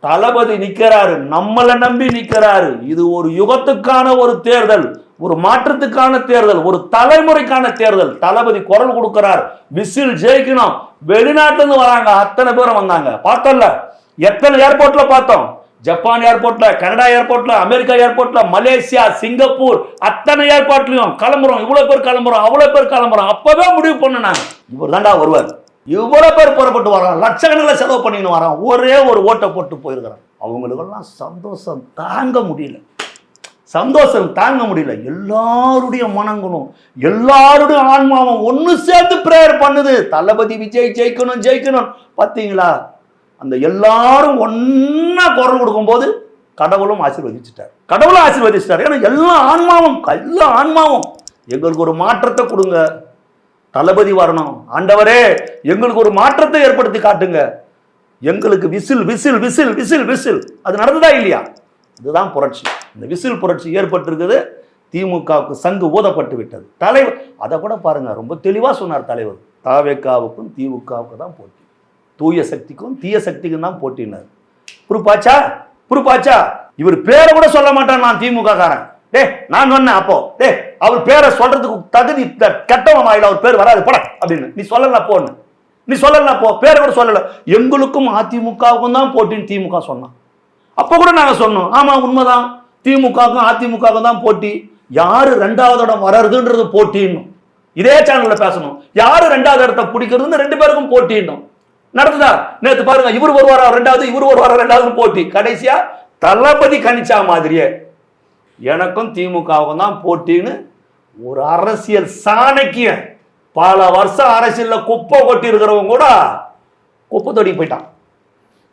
தளபதி நிக்கிறாரு, நம்மளை நம்பி நிக்கிறாரு. இது ஒரு யுகத்துக்கான ஒரு தேர்தல், ஒரு மாற்றத்துக்கான தேர்தல், ஒரு தலைமுறைக்கான தேர்தல். தளபதி குரல் கொடுக்கிறார், விசில் ஜெயிக்கணும். வெளிநாட்டுல இருந்து வராங்க, அத்தனை பேரும் வந்தாங்க. பார்த்தோம்ல, எத்தனை ஏர்போர்ட்ல பார்த்தோம். ஜப்பான் ஏர்போர்ட்ல, கனடா ஏர்போர்ட்ல, அமெரிக்கா ஏர்போர்ட்ல, மலேசியா, சிங்கப்பூர், அத்தனை ஏர்போர்ட்லயும் கிளம்புறோம். இவ்வளவு பேர் கிளம்புறோம், அவ்வளவு பேர் கிளம்புறோம். அப்பவே முடிவு பண்ணாங்க, இவர் தாண்டா வருவார். இவ்வளவு பேர் புறப்பட்டு வரான், லட்சக்கணக்கில் செலவு பண்ணின்னு வரான், ஒரே ஒரு ஓட்டை போட்டு போயிருக்கிறான். அவங்களுக்கெல்லாம் சந்தோஷம் தாங்க முடியல, சந்தோஷம் தாங்க முடியல. எல்லாருடைய மனங்களும் எல்லாருடைய ஆன்மாவும் ஒன்னு சேர்ந்து பிரேயர் பண்ணுது, தளபதி விஜய் ஜெயிக்கணும் ஜெயிக்கணும். பார்த்தீங்களா, அந்த எல்லாரும் ஒன்னா குரல் கொடுக்கும் போது கடவுளும் ஆசீர்வதிச்சுட்டார், கடவுளும் ஆசீர்வதிச்சிட்டார். ஏன்னா எல்லா ஆன்மாவும் எங்களுக்கு ஒரு மாற்றத்தை கொடுங்க, தளபதி வரணும், ஆண்டவரே எங்களுக்கு ஒரு மாற்றத்தை ஏற்படுத்தி காட்டுங்க, எங்களுக்கு whistle whistle whistle whistle whistle. அது நடந்ததா இல்லையா? இதுதான் புரட்சி. இந்த விசில் புரட்சி ஏற்பட்டிருக்குது. திமுகவுக்கு சங்கு ஊதப்பட்டு விட்டது. தலைவர் அதை கூட பாருங்க, ரொம்ப தெளிவா சொன்னார் தலைவர். தாவேக்காவுக்கும் திமுகவுக்கு தான் போட்டி, தூய சக்திக்கும் தீய சக்திக்கும் தான் போட்டினார். புருப்பாச்சா இவர் பேரை கூட சொல்ல மாட்டான். நான் திமுக காரன், நான் சொன்னேன் அப்போ, அவர் பேரை சொல்றதுக்கு தகுதி கெட்டவன் வாயில அவர் பேர் வராது போட அப்படின்னு. நீ சொல்லல போன்னு, நீ சொல்லல போ, பேரை கூட சொல்லல. எங்களுக்கும் அதிமுகவுக்கும் தான் போட்டின்னு திமுக சொன்னான். அப்ப கூட நாங்க சொன்னோம், ஆமா உண்மைதான், திமுகவுக்கும் அதிமுகவுக்கும் தான் போட்டி. யாரு ரெண்டாவது இடம் வர்றதுன்றது போட்டின்னு இதே சேனல்ல பேசணும். யாரு ரெண்டாவது இடத்தை பிடிக்கிறது ரெண்டு பேருக்கும் போட்டின்னு நடக்குதா? நேற்று பாருங்க, இவர் ஒரு வாரம் ரெண்டாவது, இவர் ஒரு வாரம் ரெண்டாவது போட்டி. கடைசியா தளபதி கணிச்சா மாதிரியே எனக்கும் திமுகவுக்கும் தான் போட்டின்னு ஒரு அரசியல் சாணக்கிய, பல வருஷம் அரசியல்ல குப்பை கொட்டி இருக்கிறவங்க கூட குப்பை தொடி போயிட்டான்.